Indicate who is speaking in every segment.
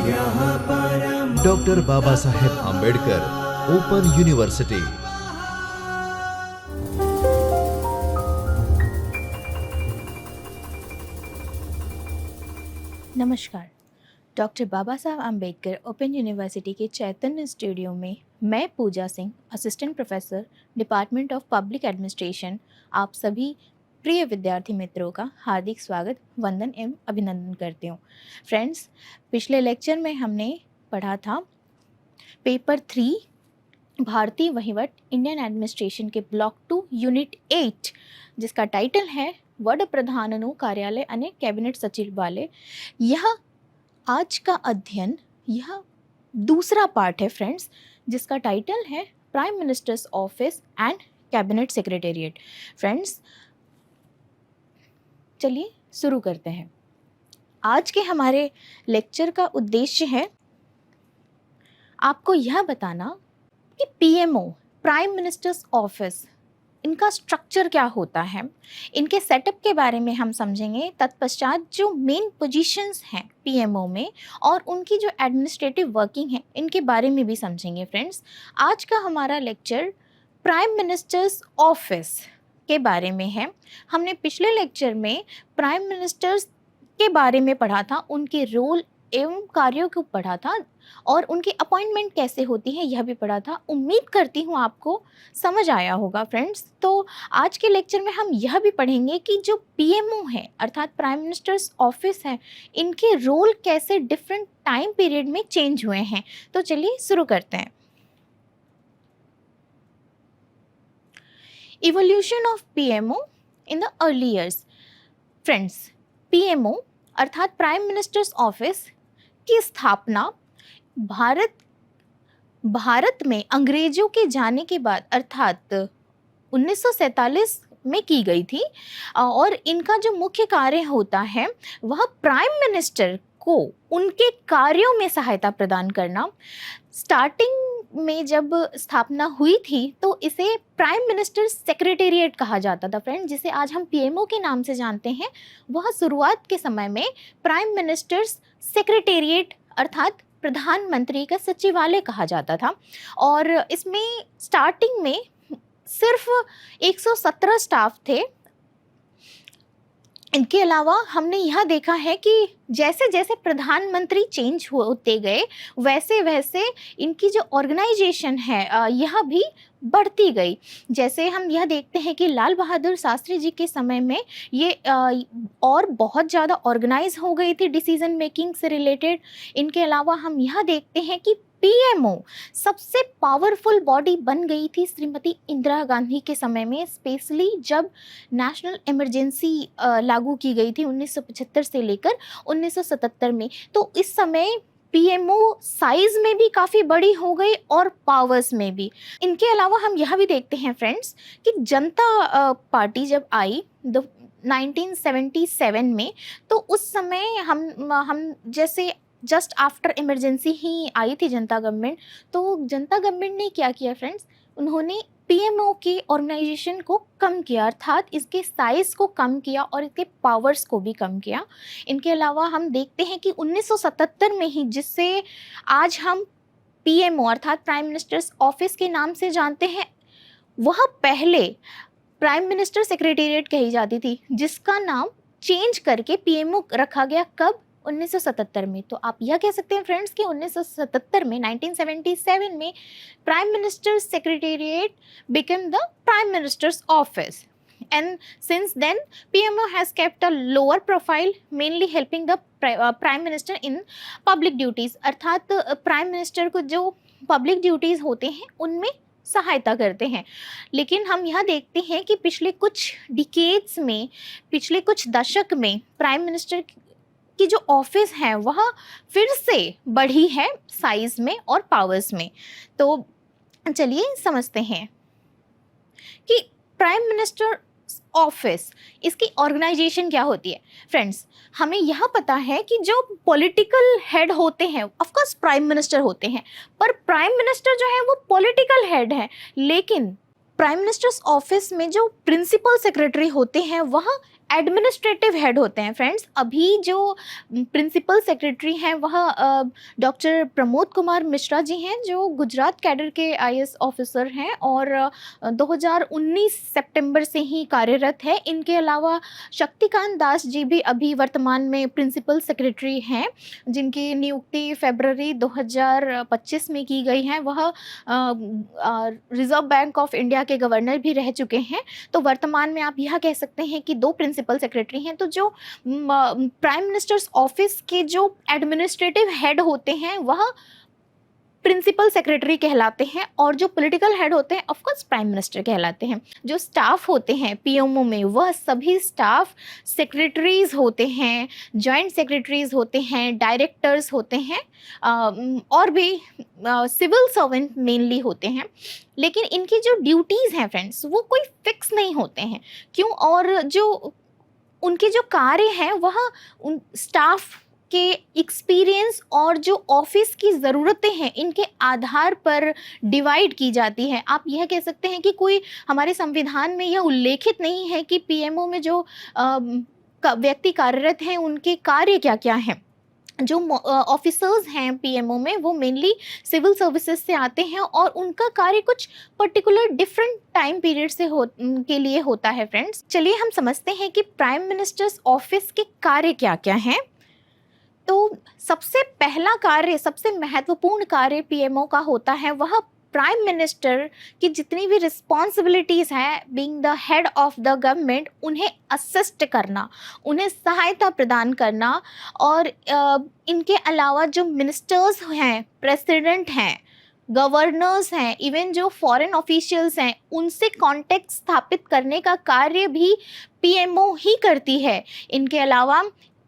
Speaker 1: Doctor Baba Saheb Ambedkar open university.
Speaker 2: नमस्कार। Doctor Baba Sahab Ambedkar open university के Chaitanya studio में मैं Pooja Singh, assistant professor, department of public administration, आप सभी प्रिय विद्यार्थी मित्रों का हार्दिक स्वागत, वंदन एवं अभिनंदन करती हूँ। फ्रेंड्स, पिछले लेक्चर में हमने पढ़ा था पेपर 3 भारतीय वहीवट इंडियन एडमिनिस्ट्रेशन के ब्लॉक 2 यूनिट 8, जिसका टाइटल है वड प्रधाननु कार्यालय अने कैबिनेट सचिवालय। यह आज का अध्ययन, यह दूसरा पार्ट है फ्रेंड्स, जिसका टाइटल है prime minister's office and cabinet secretariat. Friends, चलिए शुरू करते हैं। आज के हमारे लेक्चर का उद्देश्य है आपको यह बताना कि पीएमओ, प्राइम मिनिस्टर्स ऑफिस, इनका स्ट्रक्चर क्या होता है, इनके सेटअप के बारे में हम समझेंगे। तत्पश्चात जो मेन पोजीशंस हैं पीएमओ में और उनकी जो एडमिनिस्ट्रेटिव वर्किंग है, इनके बारे में भी समझेंगे। फ्रेंड्स, आज का हमारा लेक्चर प्राइम मिनिस्टर्स ऑफिस के बारे में है। हमने पिछले लेक्चर में प्राइम मिनिस्टर्स के बारे में पढ़ा था, उनके रोल एवं कार्यों को पढ़ा था और उनकी अपॉइंटमेंट कैसे होती है यह भी पढ़ा था। उम्मीद करती हूँ आपको समझ आया होगा फ्रेंड्स। तो आज के लेक्चर में हम यह भी पढ़ेंगे कि जो पीएमओ है अर्थात प्राइम मिनिस्टर्स ऑफिस है, इनके रोल कैसे डिफरेंट टाइम पीरियड में चेंज हुए हैं। तो चलिए शुरू करते हैं। Evolution of PMO in the early years. Friends, PMO अर्थात प्राइम मिनिस्टर्स ऑफिस की स्थापना भारत में अंग्रेजों के जाने के बाद अर्थात 1947 में की गई थी और इनका जो मुख्य कार्य होता है वह प्राइम मिनिस्टर को उनके कार्यों में सहायता प्रदान करना। स्टार्टिंग में जब स्थापना हुई थी तो इसे प्राइम मिनिस्टर सेक्रेटेरिएट कहा जाता था फ्रेंड, जिसे आज हम पीएमओ के नाम से जानते हैं। वह शुरुआत के समय में प्राइम मिनिस्टर्स सेक्रेटेरिएट अर्थात प्रधानमंत्री का सचिवालय कहा जाता था और इसमें स्टार्टिंग में सिर्फ 117 स्टाफ थे। इनके अलावा हमने यह देखा है कि जैसे जैसे प्रधानमंत्री चेंज होते गए वैसे वैसे इनकी जो ऑर्गेनाइजेशन है यह भी बढ़ती गई। जैसे हम यह देखते हैं कि लाल बहादुर शास्त्री जी के समय में ये और बहुत ज़्यादा ऑर्गेनाइज हो गई थी डिसीजन मेकिंग से रिलेटेड। इनके अलावा हम यह देखते हैं कि पीएमओ सबसे पावरफुल बॉडी बन गई थी श्रीमती इंदिरा गांधी के समय में, स्पेशली जब नेशनल इमरजेंसी लागू की गई थी 1975 से लेकर 1977 में। तो इस समय पीएमओ साइज में भी काफ़ी बड़ी हो गई और पावर्स में भी। इनके अलावा हम यह भी देखते हैं फ्रेंड्स कि जनता पार्टी जब आई 1977 में, तो उस समय हम जैसे जस्ट आफ्टर इमरजेंसी ही आई थी जनता गवर्नमेंट। तो जनता गवर्नमेंट ने क्या किया फ्रेंड्स, उन्होंने पीएमओ के ऑर्गेनाइजेशन को कम किया अर्थात इसके साइज़ को कम किया और इसके पावर्स को भी कम किया। इनके अलावा हम देखते हैं कि 1977 में ही, जिससे आज हम पीएमओ अर्थात प्राइम मिनिस्टर्स ऑफिस के नाम से जानते हैं, वह पहले प्राइम मिनिस्टर सेक्रेटेरिएट कही जाती थी, जिसका नाम चेंज करके पीएमओ रखा गया। कब? 1977 में। तो आप यह कह सकते हैं फ्रेंड्स कि 1977 में 1977 में prime minister secretariat became the prime minister's office and since then PMO has kept a lower profile, mainly helping the prime minister in public duties। अर्थात प्राइम मिनिस्टर को जो पब्लिक ड्यूटीज़ होते हैं उनमें सहायता करते हैं। लेकिन हम यह देखते हैं कि पिछले कुछ डिकेड्स में, पिछले कुछ दशक में प्राइम मिनिस्टर की जो ऑफिस है वह फिर से बढ़ी है साइज में और पावर्स में। तो चलिए समझते हैं कि प्राइम मिनिस्टर ऑफिस, इसकी ऑर्गेनाइजेशन क्या होती है। फ्रेंड्स, हमें यह पता है कि जो पॉलिटिकल हेड होते हैं ऑफ कोर्स प्राइम मिनिस्टर होते हैं, पर प्राइम मिनिस्टर जो है वो पॉलिटिकल हेड है। लेकिन प्राइम मिनिस्टर्स ऑफिस में जो प्रिंसिपल सेक्रेटरी होते हैं वह एडमिनिस्ट्रेटिव हेड होते हैं फ्रेंड्स। अभी जो प्रिंसिपल सेक्रेटरी हैं वह डॉक्टर प्रमोद कुमार मिश्रा जी हैं, जो गुजरात कैडर के आईएएस ऑफिसर हैं और 2019 सितंबर से ही कार्यरत है। इनके अलावा शक्तिकांत दास जी भी अभी वर्तमान में प्रिंसिपल सेक्रेटरी हैं, जिनकी नियुक्ति फरवरी 2025 में की गई है। वह रिजर्व बैंक ऑफ इंडिया के गवर्नर भी रह चुके हैं। तो वर्तमान में आप यह कह सकते हैं कि दो प्रिंसिपल सेक्रेटरी हैं। तो जो प्राइम मिनिस्टर्स ऑफिस के जो एडमिनिस्ट्रेटिव हेड होते हैं वह प्रिंसिपल सेक्रेटरी कहलाते हैं, और जो पॉलिटिकल हेड होते हैं ऑफ कोर्स प्राइम मिनिस्टर कहलाते हैं। जो स्टाफ होते हैं पीएमओ में वह सभी स्टाफ सेक्रेटरीज होते हैं, जॉइंट सेक्रेटरीज होते हैं, डायरेक्टर्स होते हैं, और भी सिविल सर्वेंट मेनली होते हैं। लेकिन इनकी जो ड्यूटीज़ हैं फ्रेंड्स वो कोई फिक्स नहीं होते हैं। क्यों? और जो उनके जो कार्य हैं वह उन स्टाफ के एक्सपीरियंस और जो ऑफिस की ज़रूरतें हैं इनके आधार पर डिवाइड की जाती है। आप यह कह सकते हैं कि कोई हमारे संविधान में यह उल्लेखित नहीं है कि पीएमओ में जो व्यक्ति कार्यरत हैं उनके कार्य क्या क्या हैं। जो ऑफिसर्स हैं पीएमओ में वो मेनली सिविल सर्विसेज से आते हैं और उनका कार्य कुछ पर्टिकुलर डिफरेंट टाइम पीरियड से के लिए होता है फ्रेंड्स। चलिए हम समझते हैं कि प्राइम मिनिस्टर्स ऑफिस के कार्य क्या क्या हैं। तो सबसे पहला कार्य, सबसे महत्वपूर्ण कार्य पीएमओ का होता है वह प्राइम मिनिस्टर की जितनी भी रिस्पॉन्सिबिलिटीज़ हैं being the head of the government उन्हें असिस्ट करना, उन्हें सहायता प्रदान करना। और इनके अलावा जो मिनिस्टर्स हैं, प्रेसिडेंट हैं, गवर्नर्स हैं, इवन जो फॉरेन ऑफिशियल्स हैं उनसे कांटेक्ट स्थापित करने का कार्य भी पीएमओ ही करती है। इनके अलावा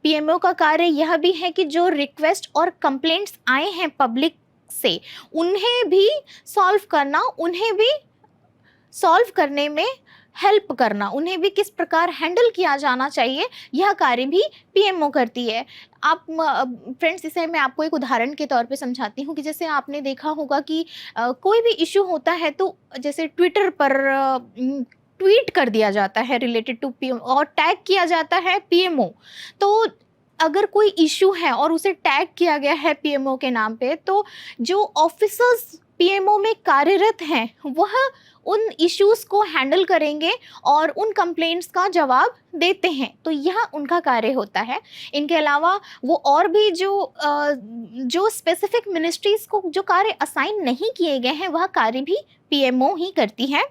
Speaker 2: पीएमओ का कार्य यह भी है कि जो रिक्वेस्ट और कंप्लेंट्स आए हैं पब्लिक से उन्हें भी सॉल्व करना, उन्हें भी सॉल्व करने में हेल्प करना, उन्हें भी किस प्रकार हैंडल किया जाना चाहिए यह कार्य भी पीएमओ करती है। आप फ्रेंड्स इसे मैं आपको एक उदाहरण के तौर पे समझाती हूँ कि जैसे आपने देखा होगा कि कोई भी इशू होता है तो जैसे ट्विटर पर ट्वीट कर दिया जाता है रिलेटेड टू पीएम और टैग किया जाता है पीएमओ। तो अगर कोई इशू है और उसे टैग किया गया है पीएमओ के नाम पे, तो जो ऑफिसर्स पीएमओ में कार्यरत हैं वह उन इश्यूज़ को हैंडल करेंगे और उन कंप्लेंट्स का जवाब देते हैं। तो यह उनका कार्य होता है। इनके अलावा वो और भी जो स्पेसिफिक मिनिस्ट्रीज़ को जो कार्य असाइन नहीं किए गए हैं वह कार्य भी पीएमओ ही करती है।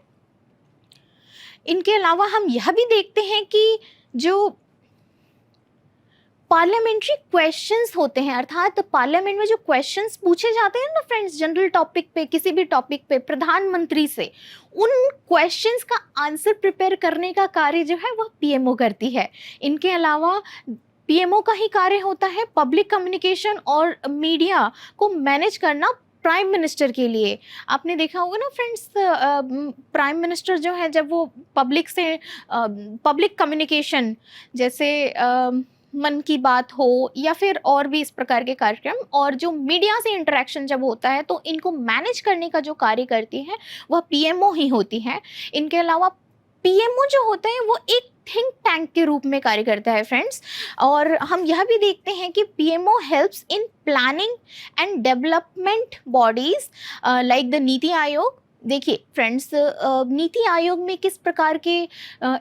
Speaker 2: इनके अलावा हम यह भी देखते हैं कि जो पार्लियामेंट्री क्वेश्चंस होते हैं, अर्थात पार्लियामेंट में जो क्वेश्चंस पूछे जाते हैं ना फ्रेंड्स जनरल टॉपिक पे, किसी भी टॉपिक पे प्रधानमंत्री से, उन क्वेश्चंस का आंसर प्रिपेयर करने का कार्य जो है वह पीएमओ करती है। इनके अलावा पीएमओ का ही कार्य होता है पब्लिक कम्युनिकेशन और मीडिया को मैनेज करना प्राइम मिनिस्टर के लिए। आपने देखा होगा ना फ्रेंड्स, प्राइम मिनिस्टर जो है जब वो पब्लिक से पब्लिक कम्युनिकेशन जैसे मन की बात हो या फिर और भी इस प्रकार के कार्यक्रम और जो मीडिया से इंटरेक्शन जब होता है तो इनको मैनेज करने का जो कार्य करती है वह पीएमओ ही होती है। इनके अलावा पीएमओ जो होता है वो एक थिंक टैंक के रूप में कार्य करता है फ्रेंड्स। और हम यह भी देखते हैं कि PMO helps in planning and development bodies like the NITI Aayog. देखिए फ्रेंड्स, नीति आयोग में किस प्रकार के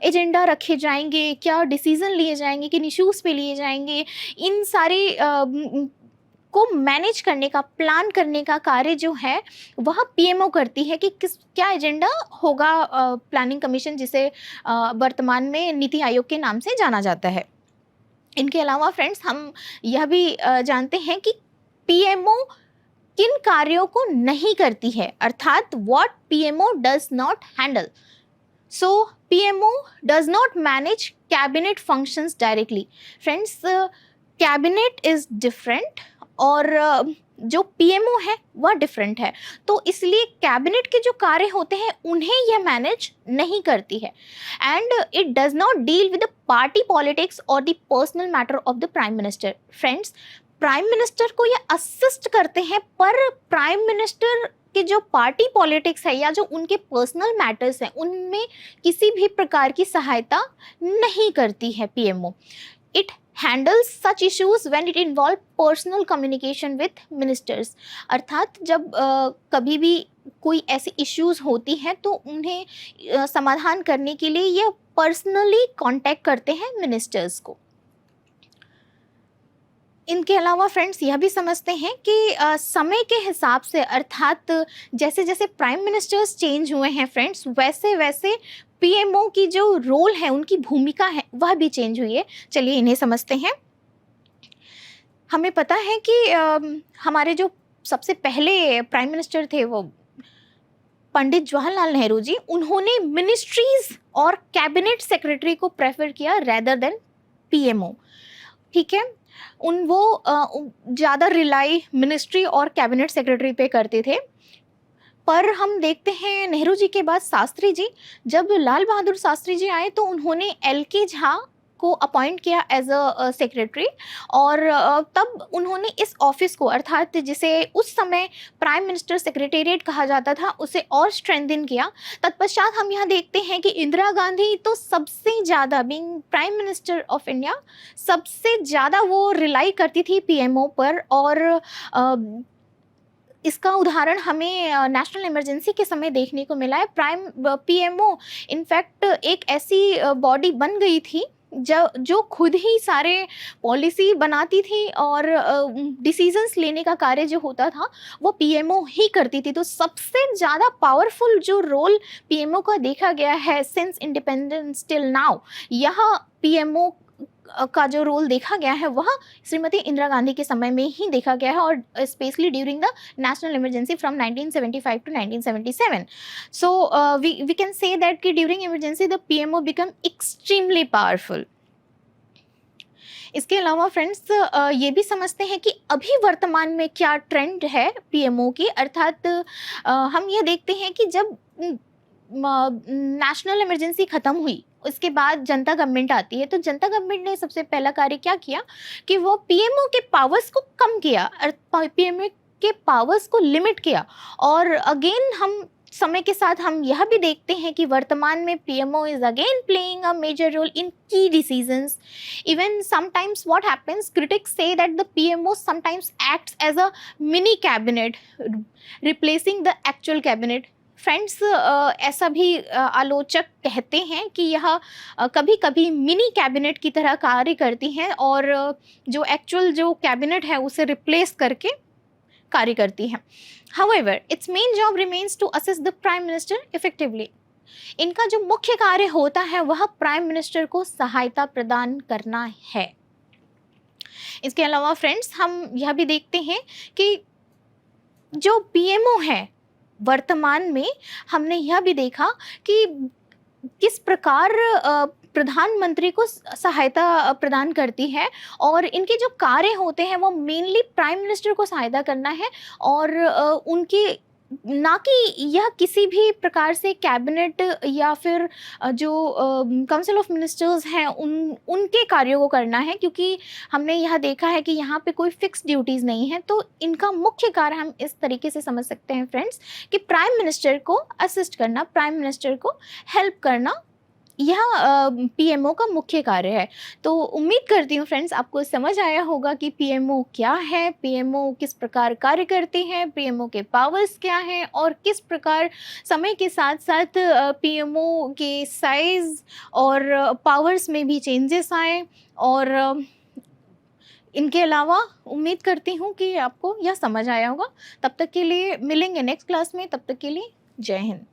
Speaker 2: एजेंडा रखे जाएंगे, क्या डिसीजन लिए जाएंगे, किन इश्यूज़ पे लिए जाएंगे, इन सारे को मैनेज करने का, प्लान करने का कार्य जो है वह पीएमओ करती है कि क्या एजेंडा होगा। प्लानिंग कमीशन जिसे वर्तमान में नीति आयोग के नाम से जाना जाता है। इनके अलावा फ्रेंड्स हम यह भी जानते हैं कि पीएमओ किन कार्यों को नहीं करती है, अर्थात what PMO does not handle. So PMO does not manage cabinet functions directly. Friends, cabinet is different और जो पीएमओ है वह डिफरेंट है, तो इसलिए कैबिनेट के जो कार्य होते हैं उन्हें यह मैनेज नहीं करती है। And it does not deal with the party politics और the personal matter of the prime minister. Friends, prime minister को ये असिस्ट करते हैं पर प्राइम मिनिस्टर कि जो पार्टी पॉलिटिक्स है या जो उनके पर्सनल मैटर्स हैं उनमें किसी भी प्रकार की सहायता नहीं करती है PMO. It handles such issues when it involve personal communication with ministers. अर्थात जब कभी भी कोई ऐसी इश्यूज होती हैं तो उन्हें समाधान करने के लिए ये पर्सनली कांटेक्ट करते हैं मिनिस्टर्स को। इनके अलावा फ्रेंड्स यह भी समझते हैं कि समय के हिसाब से, अर्थात जैसे जैसे प्राइम मिनिस्टर्स चेंज हुए हैं फ्रेंड्स, वैसे वैसे पीएमओ की जो रोल है, उनकी भूमिका है, वह भी चेंज हुई है। चलिए इन्हें समझते हैं। हमें पता है कि हमारे जो सबसे पहले प्राइम मिनिस्टर थे वो पंडित जवाहरलाल नेहरू जी, उन्होंने मिनिस्ट्रीज और कैबिनेट सेक्रेटरी को प्रेफर किया रेदर देन पीएमओ। ठीक है, वो ज़्यादा रिलाई मिनिस्ट्री और कैबिनेट सेक्रेटरी पे करते थे। पर हम देखते हैं नेहरू जी के बाद शास्त्री जी, जब लाल बहादुर शास्त्री जी आए तो उन्होंने एल.के. झा को अपॉइंट किया एज अ सेक्रेटरी, और तब उन्होंने इस ऑफिस को, अर्थात जिसे उस समय प्राइम मिनिस्टर सेक्रेटेरिएट कहा जाता था, उसे और स्ट्रेंथन किया। तत्पश्चात हम यहाँ देखते हैं कि इंदिरा गांधी तो सबसे ज़्यादा, being prime minister of India, सबसे ज़्यादा वो रिलाई करती थी पीएमओ पर। और इसका उदाहरण हमें नेशनल इमरजेंसी के समय देखने को मिला है। पीएमओ इनफैक्ट एक ऐसी बॉडी बन गई थी जो खुद ही सारे पॉलिसी बनाती थी और डिसीजंस लेने का कार्य जो होता था वो पीएमओ ही करती थी। तो सबसे ज़्यादा पावरफुल जो रोल पीएमओ का देखा गया है सिंस इंडिपेंडेंस टिल नाउ, यहाँ पीएमओ का जो रोल देखा गया है वह श्रीमती इंदिरा गांधी के समय में ही देखा गया है, और specially during the national emergency from 1975 to 1977। So we can say that कि during emergency the PMO become extremely powerful. इसके अलावा फ्रेंड्स ये भी समझते हैं कि अभी वर्तमान में क्या ट्रेंड है पीएमओ की। अर्थात हम ये देखते हैं कि जब नेशनल इमरजेंसी ख़त्म हुई, उसके बाद जनता गवर्नमेंट आती है, तो जनता गवर्नमेंट ने सबसे पहला कार्य क्या किया कि वो पीएमओ के पावर्स को कम किया, पीएमओ के पावर्स को लिमिट किया। और अगेन हम समय के साथ हम यह भी देखते हैं कि वर्तमान में PMO is again playing a major role in key decisions. Even sometimes what happens, critics say that the PMO sometimes acts as a mini cabinet replacing the actual cabinet. Friends ऐसा भी आलोचक कहते हैं कि यह कभी कभी मिनी कैबिनेट की तरह कार्य करती हैं और जो एक्चुअल जो कैबिनेट है उसे रिप्लेस करके कार्य करती हैं। However, its main job remains to assist the Prime Minister effectively. इनका जो मुख्य कार्य होता है वह प्राइम मिनिस्टर को सहायता प्रदान करना है। इसके अलावा फ्रेंड्स हम यह भी देखते हैं कि जो पीएमओ है वर्तमान में, हमने यह भी देखा कि किस प्रकार प्रधानमंत्री को सहायता प्रदान करती है, और इनके जो कार्य होते हैं वो मेनली प्राइम मिनिस्टर को सहायता करना है, और उनकी ना कि यह किसी भी प्रकार से कैबिनेट या फिर जो काउंसिल ऑफ मिनिस्टर्स हैं उनके कार्यों को करना है, क्योंकि हमने यह देखा है कि यहाँ पे कोई फिक्स ड्यूटीज़ नहीं है। तो इनका मुख्य कार्य हम इस तरीके से समझ सकते हैं फ्रेंड्स कि प्राइम मिनिस्टर को असिस्ट करना, प्राइम मिनिस्टर को हेल्प करना, यह पीएमओ का मुख्य कार्य है। तो उम्मीद करती हूँ फ्रेंड्स आपको समझ आया होगा कि पीएमओ क्या है, पीएमओ किस प्रकार कार्य करते हैं, पीएमओ के पावर्स क्या हैं, और किस प्रकार समय के साथ साथ पीएमओ के साइज़ और पावर्स में भी चेंजेस आए। और इनके अलावा उम्मीद करती हूँ कि आपको यह समझ आया होगा। तब तक के लिए मिलेंगे नेक्स्ट क्लास में, तब तक के लिए जय हिंद।